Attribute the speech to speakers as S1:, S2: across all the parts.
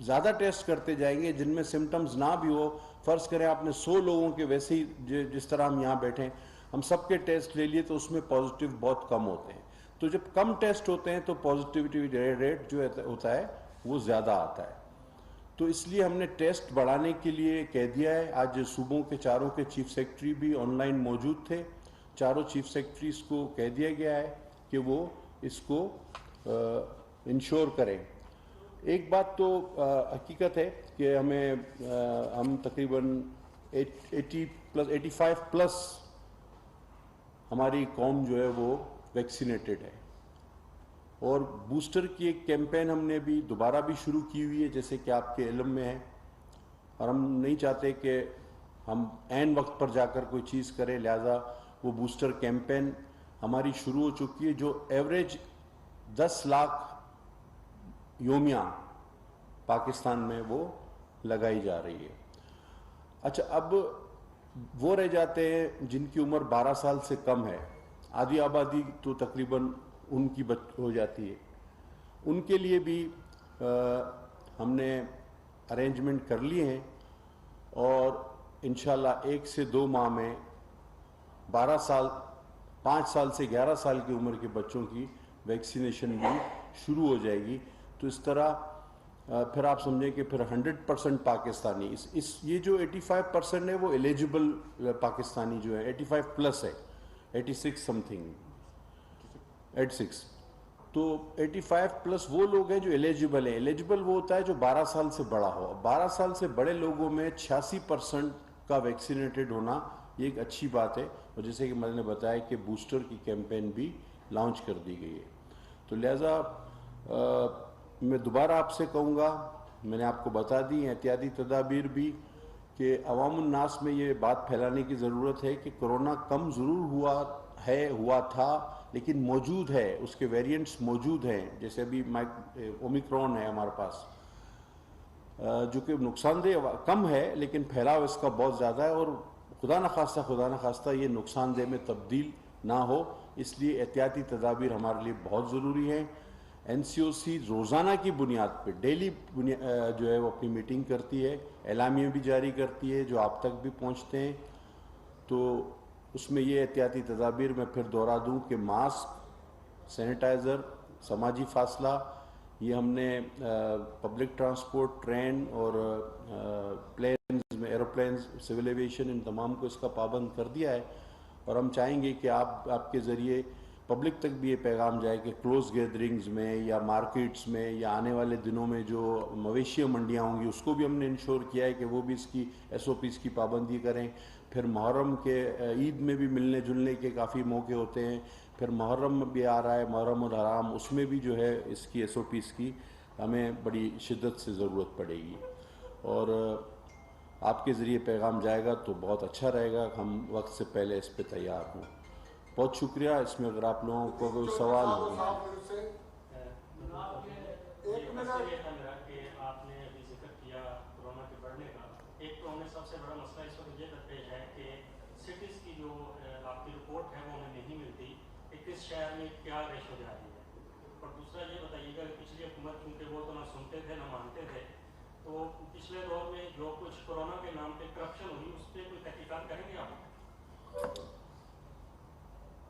S1: زیادہ ٹیسٹ کرتے جائیں گے جن میں سمٹمز نہ بھی ہو. فرض کریں آپ نے 100 لوگوں کے ویسے ہی جس طرح ہم یہاں بیٹھے ہیں ہم سب کے ٹیسٹ لے لیے تو اس میں پازیٹیو بہت کم ہوتے ہیں. تو جب کم ٹیسٹ ہوتے ہیں تو پازیٹیوٹی ریٹ جو ہوتا ہے وہ زیادہ آتا ہے. تو اس لیے ہم نے ٹیسٹ بڑھانے کے لیے کہہ دیا ہے. آج صوبوں کے چاروں کے چیف سیکرٹری بھی آن لائن موجود تھے. چاروں چیف سیکرٹریز کو کہہ دیا گیا ہے کہ وہ اس کو انشور کریں. ایک بات تو حقیقت ہے کہ ہم تقریباً 85+ ہماری قوم جو ہے وہ ویکسینیٹڈ ہے. اور بوسٹر کی ایک کیمپین ہم نے بھی دوبارہ بھی شروع کی ہوئی ہے جیسے کہ آپ کے علم میں ہے. اور ہم نہیں چاہتے کہ ہم عین وقت پر جا کر کوئی چیز کریں, لہذا وہ بوسٹر کیمپین ہماری شروع ہو چکی ہے جو ایوریج 10 لاکھ یومیہ پاکستان میں وہ لگائی جا رہی ہے. اچھا, اب وہ رہ جاتے ہیں جن کی عمر 12 سال سے کم ہے. آدھی آبادی تو تقریباً ان کی ہو جاتی ہے. ان کے لیے بھی ہم نے ارینجمنٹ کر لیے ہیں اور انشاءاللہ 1 سے 2 ماہ میں 12 سال 5 سال سے 11 سال کی عمر کے بچوں کی ویکسینیشن بھی شروع ہو جائے گی. تو اس طرح پھر آپ سمجھیں کہ پھر 100% پاکستانی یہ جو 85% ہے وہ ایلیجبل پاکستانی جو ہے 85+ ہے, 86 سم تھنگ 86. تو 85+ وہ لوگ ہیں جو ایلیجبل ہیں. ایلیجبل وہ ہوتا ہے جو 12 سال سے بڑا ہو. 12 سال سے بڑے لوگوں میں 86% کا ویکسینیٹڈ ہونا یہ ایک اچھی بات ہے. اور جیسے کہ میں نے بتایا کہ بوسٹر کی کیمپین بھی لانچ کر دی گئی ہے. تو لہٰذا میں دوبارہ آپ سے کہوں گا, میں نے آپ کو بتا دی احتیاطی تدابیر بھی, کہ عوام الناس میں یہ بات پھیلانے کی ضرورت ہے کہ کرونا کم ضرور ہوا تھا لیکن موجود ہے, اس کے ویریئنٹس موجود ہیں. جیسے ابھی اومیکرون ہے ہمارے پاس جو کہ نقصان دہ کم ہے لیکن پھیلاؤ اس کا بہت زیادہ ہے, اور خدا نخواستہ یہ نقصان دہ میں تبدیل نہ ہو. اس لیے احتیاطی تدابیر ہمارے لیے بہت ضروری ہیں. NCOC روزانہ کی بنیاد پہ ڈیلی جو ہے وہ اپنی میٹنگ کرتی ہے, اعلامیے بھی جاری کرتی ہے جو آپ تک بھی پہنچتے ہیں. تو اس میں یہ احتیاطی تدابیر میں پھر دوہرا دوں کہ ماسک, سینیٹائزر, سماجی فاصلہ, یہ ہم نے پبلک ٹرانسپورٹ, ٹرین اور پلینز میں, ایروپلینز, سول ایویشن, ان تمام کو اس کا پابند کر دیا ہے. اور ہم چاہیں گے کہ آپ کے ذریعے پبلک تک بھی یہ پیغام جائے کہ کلوز گیدرنگز میں یا مارکیٹس میں یا آنے والے دنوں میں جو مویشی منڈیاں ہوں گی اس کو بھی ہم نے انشور کیا ہے کہ وہ بھی اس کی SOPs کی پابندی کریں. پھر محرم کے عید میں بھی ملنے جلنے کے کافی موقع ہوتے ہیں. پھر محرم بھی آ رہا ہے, محرم الحرام, اس میں بھی جو ہے اس کی SOPs کی ہمیں بڑی شدت سے ضرورت پڑے گی. اور آپ کے ذریعے پیغام جائے گا تو بہت اچھا رہے گا, ہم وقت سے پہلے اس پہ تیار ہوں. بہت شکریہ. اس میں اگر آپ لوگوں کو کوئی سوال ہو.
S2: ایک منٹ کہ آپ نے ابھی ذکر کیا کورونا کے بڑھنے کا, ایک تو ہمیں سب سے بڑا مسئلہ اس وقت یہ درپیش ہے کہ سٹیز کی جو آپ کی رپورٹ ہے وہ ہمیں نہیں ملتی کہ کس شہر میں کیا ریشو جا رہی ہے. اور دوسرا یہ بتائیے گا کہ پچھلی حکومت چونکہ وہ تو نہ سنتے تھے نہ مانتے تھے, تو پچھلے دور میں جو کچھ کورونا کے نام پہ کرپشن ہوئی اس پہ کوئی تحقیقات کریں گے آپ؟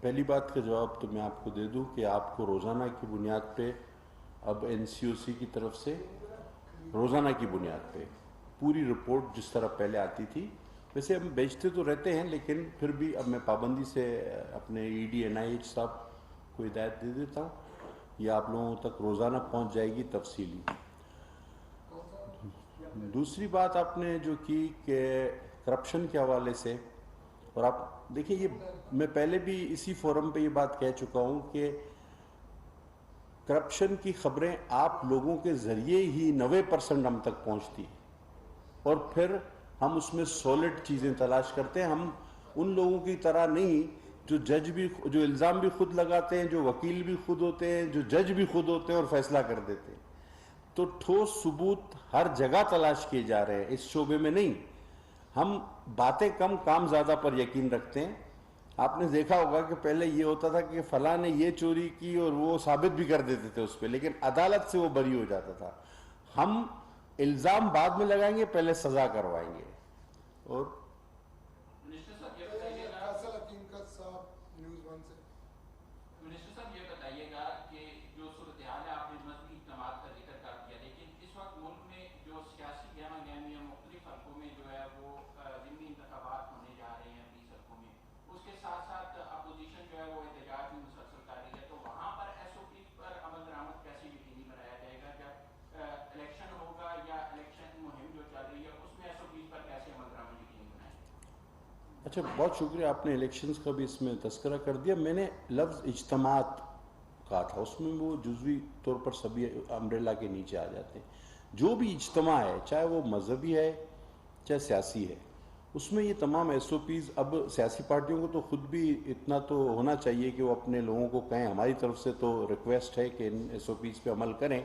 S1: پہلی بات کا جواب تو میں آپ کو دے دوں کہ آپ کو روزانہ کی بنیاد پہ اب NCOC کی طرف سے روزانہ کی بنیاد پہ پوری رپورٹ جس طرح پہلے آتی تھی, ویسے ہم بیچتے تو رہتے ہیں لیکن پھر بھی اب میں پابندی سے اپنے ED NIH صاحب کو ہدایت دے دیتا ہوں, یہ آپ لوگوں تک روزانہ پہنچ جائے گی تفصیلی. دوسری بات آپ نے جو کی کہ کرپشن کے حوالے سے, اور آپ دیکھیں یہ میں پہلے بھی اسی فورم پہ یہ بات کہہ چکا ہوں کہ کرپشن کی خبریں آپ لوگوں کے ذریعے ہی 90% ہم تک پہنچتی ہیں, اور پھر ہم اس میں سالڈ چیزیں تلاش کرتے ہیں. ہم ان لوگوں کی طرح نہیں جو الزام بھی خود لگاتے ہیں, جو وکیل بھی خود ہوتے ہیں, جو جج بھی خود ہوتے ہیں اور فیصلہ کر دیتے ہیں. تو ٹھوس ثبوت ہر جگہ تلاش کیے جا رہے ہیں, اس شعبے میں نہیں. ہم باتیں کم کام زیادہ پر یقین رکھتے ہیں. آپ نے دیکھا ہوگا کہ پہلے یہ ہوتا تھا کہ فلاں نے یہ چوری کی اور وہ ثابت بھی کر دیتے تھے اس پہ, لیکن عدالت سے وہ بری ہو جاتا تھا. ہم الزام بعد میں لگائیں گے, پہلے سزا کروائیں گے. اور
S3: منسٹر صاحب یہ بتائیے گا کہ جو صورتحال ہے, آپ نے مذہبی اجتماعات کا ذکر کر دیا, لیکن اس وقت ملک میں جو سیاسی گہما گہمی ہے مختلف حلقوں میں جو ہے وہ ضمنی انتخابات ہونے جا رہے ہیں 20 حلقوں میں, اس کے ساتھ ساتھ اپوزیشن جو ہے وہ احتجاج بھی مسلسل کر رہی ہے, تو وہاں پر ایس او پی پر عمل درآمد کیسے یقینی بنایا جائے گا جب الیکشن ہوگا یا الیکشن مہم جو چل رہی ہے اس میں ایس او پی پر کیسے عمل درآمد یقینی بنائیں گے؟
S1: اچھا, بہت شکریہ, آپ نے الیکشنز کا بھی اس میں تذکرہ کر دیا. میں نے لفظ اجتماعات کہا تھا, اس میں وہ جزوی طور پر سبھی امبریلا کے نیچے آ جاتے ہیں. جو بھی اجتماع ہے, چاہے وہ مذہبی ہے چاہے سیاسی ہے, اس میں یہ تمام ایس او پیز, اب سیاسی پارٹیوں کو تو خود بھی اتنا تو ہونا چاہیے کہ وہ اپنے لوگوں کو کہیں, ہماری طرف سے تو ریکویسٹ ہے کہ ان ایس او پیز پہ عمل کریں.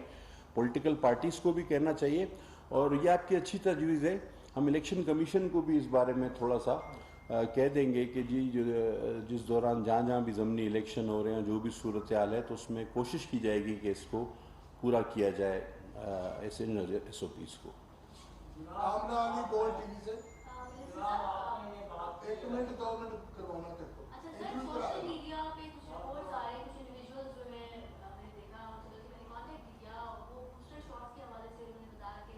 S1: پولیٹیکل پارٹیز کو بھی کہنا چاہیے, اور یہ آپ کی اچھی تجویز ہے. ہم الیکشن کمیشن کو بھی اس بارے میں تھوڑا سا کہہ دیں گے کہ جی جس دوران جہاں جہاں بھی ضمنی الیکشن ہو رہے ہیں, جو بھی صورتحال ہے, تو اس میں کوشش کی جائے گی کہ اس کو پورا کیا جائے ایسے ایس او پیز کو.
S4: سوشل میڈیا پہ کچھ رپورٹس آ رہے ہیں, کچھ انڈیویجولز جو ہے ہم نے دیکھا, میں نے کانٹیکٹ بھی کیا, وہ بوسٹر شاٹس کے حوالے سے انہوں نے بتایا کہ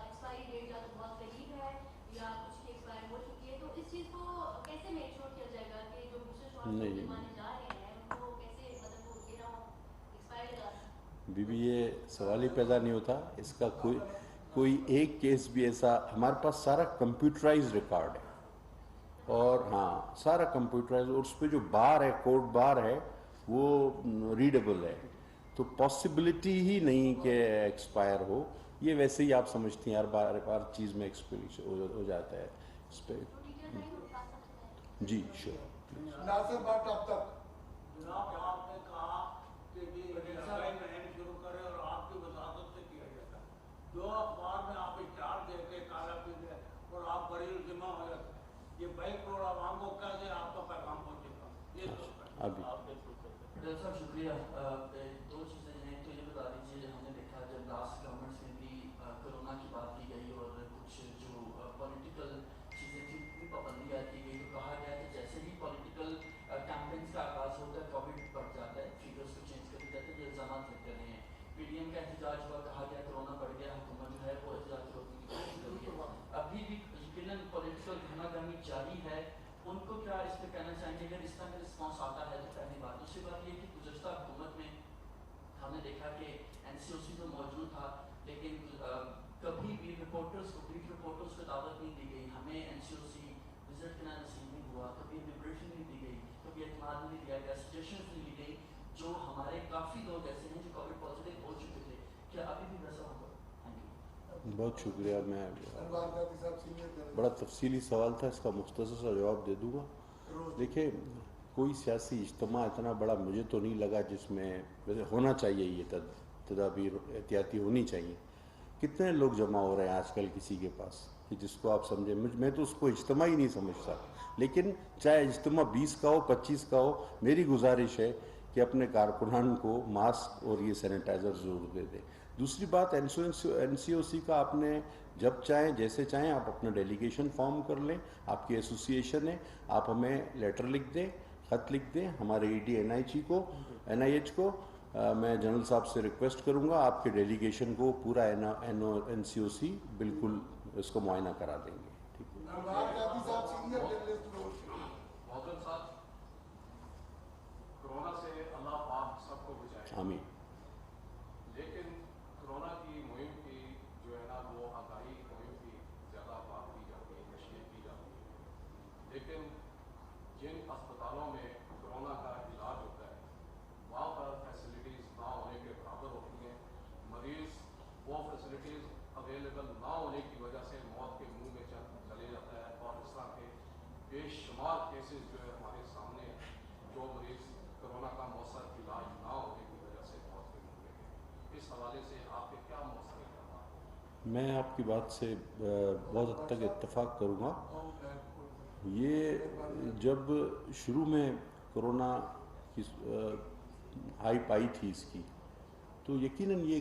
S4: ایکسپائری ڈیٹ یا تو بہت قریب ہے یا کچھ کی ایکسپائر ہو چکی ہے, تو اس چیز کو کیسے میک شور کیا جائے گا کہ جو بوسٹر شاٹس لگوانے جا رہے ہیں ان کو کیسے, مطلب وہ یہ نہ ہو ایکسپائر جا سکے؟
S1: بی بی یہ سوال ہی پیدا نہیں ہوتا اس کا. کوئی ایک کیس بھی ایسا, ہمارے پاس سارا کمپیوٹرائز ریکارڈ ہے, اور ہاں سارا کمپیوٹرائز, اور اس پہ جو بار ہے, کوڈ بار ہے, وہ ریڈیبل ہے, تو پاسبلٹی ہی نہیں کہ ایکسپائر ہو. یہ ویسے ہی آپ سمجھتی ہیں ہر چیز میں ایکسپائر ہو جاتا ہے اس پہ. جی شور.
S5: ناصر بٹ اب تک
S6: جناب آپ نے کہا کہ یہ مہم شروع کرے اور آپ کی وزارت سے کیا جاتا ہے, جو اخبار میں آپ اشتہار دے کے کالا پیتے اور آپ بڑی ذمہ ہو جاتے ہیں, یہ 22 کروڑ عوام کو کیسے آپ کا پیغام پہنچے گا؟ یہ
S1: ابھی
S7: ڈاکٹر صاحب شکریہ. دو چیزیں ہیں, تو یہ بتا دیجیے, ہم نے دیکھا جب لاسٹ گورنمنٹس میں بھی کرونا کی بات کی گئی اور کچھ جو پولیٹیکل چیزیں تھیں بھی پابندی عائد کی گئی, تو کہا گیا کہ جیسے ہی پولیٹیکل کیمپینس کا آغاز ہوتا ہے کووڈ بڑھ جاتا ہے, فیگرس کو چینج کر دیتے ہیں, یہ الزامات لگ رہے ہیں. پی ڈی ایم کا احتجاج ہوا, کہا گیا کرونا بڑھ گیا, حکومت جو ہے وہ احتجاج روکنے کی کوشش کر رہی ہے. ابھی بھی یقیناً پولیٹیکل گہما گہمی جاری ہے, ان کو کیا اس پہ کہنا چاہیں گے اگر اس طرح کا رسپانس آتا ہے؟ تو پہلی بات. دوسری بات یہ کہ گزشتہ حکومت میں ہم نے دیکھا کہ این سی او سی تو موجود تھا, لیکن کبھی بھی رپورٹرز کو, بیٹ رپورٹرز کو دعوت نہیں دی گئی, ہمیں این سی او سی وزٹ کرنا نصیب نہیں ہوا, کبھی ہمیں بریفنگ نہیں دی گئی, کبھی اعتماد نہیں دیا گیا, سجیشنز نہیں لی گئی. جو ہمارے کافی لوگ ایسے ہیں جو کووڈ پازیٹیو ہو چکے تھے, کیا ابھی بھی ویسا ہوگا؟
S1: بہت شکریہ. میں بڑا تفصیلی سوال تھا, اس کا مختصر سا جواب دے دوں گا. دیکھیں, کوئی سیاسی اجتماع اتنا بڑا مجھے تو نہیں لگا جس میں, ویسے ہونا چاہیے, یہ تدابیر احتیاطی ہونی چاہیے. کتنے لوگ جمع ہو رہے ہیں آج کل کسی کے پاس کہ جس کو آپ سمجھیں, میں تو اس کو اجتماع ہی نہیں سمجھتا. لیکن چاہے اجتماع 20 کا ہو 25 کا ہو, میری گزارش ہے کہ اپنے کارکنان کو ماسک اور یہ سینیٹائزر ضرور دے دیں. دوسری بات, این سی او سی کا آپ نے جب چاہیں جیسے چاہیں آپ اپنا ڈیلیگیشن فارم کر لیں, آپ کی ایسوسیشن ہے, آپ ہمیں لیٹر لکھ دیں, خط لکھ دیں ہمارے E D N I H کو. میں جنرل صاحب سے ریکویسٹ کروں گا, آپ کے ڈیلیگیشن کو پورا این سی او سی بالکل اس کو معائنہ کرا دیں گے. ٹھیک ہے.
S3: محترم صاحب, کرونا سے اللہ پاک سب کو بچائے,
S1: آمین.
S3: لیکن کرونا کی مہم کی جو ہے نا وہ آگاہی مہم کی زیادہ بات کی جاتی ہے, تشہیر کی جاتی ہے, لیکن جن اسپتالوں میں کرونا کا علاج ہوتا ہے وہاں پر فیسلٹیز نہ ہونے کے برابر ہوتی ہیں. مریض وہ فیسلٹیز اویلیبل نہ ہونے کی وجہ سے موت کے منہ میں چلے جاتا ہے, اور اس طرح کے بے شمار کیسز جو ہے ہمارے سامنے ہیں, جو مریض کرونا کا مؤثر علاج نہ ہونے کی وجہ سے موت کے منہ میں گئے. اس حوالے سے آپ کے کیا مؤثر اقدامات ہیں؟
S1: میں آپ کی بات سے بہت حد تک اتفاق کروں گا. یہ جب شروع میں کرونا کی ہائپ آئی تھی اس کی, تو یقیناً یہ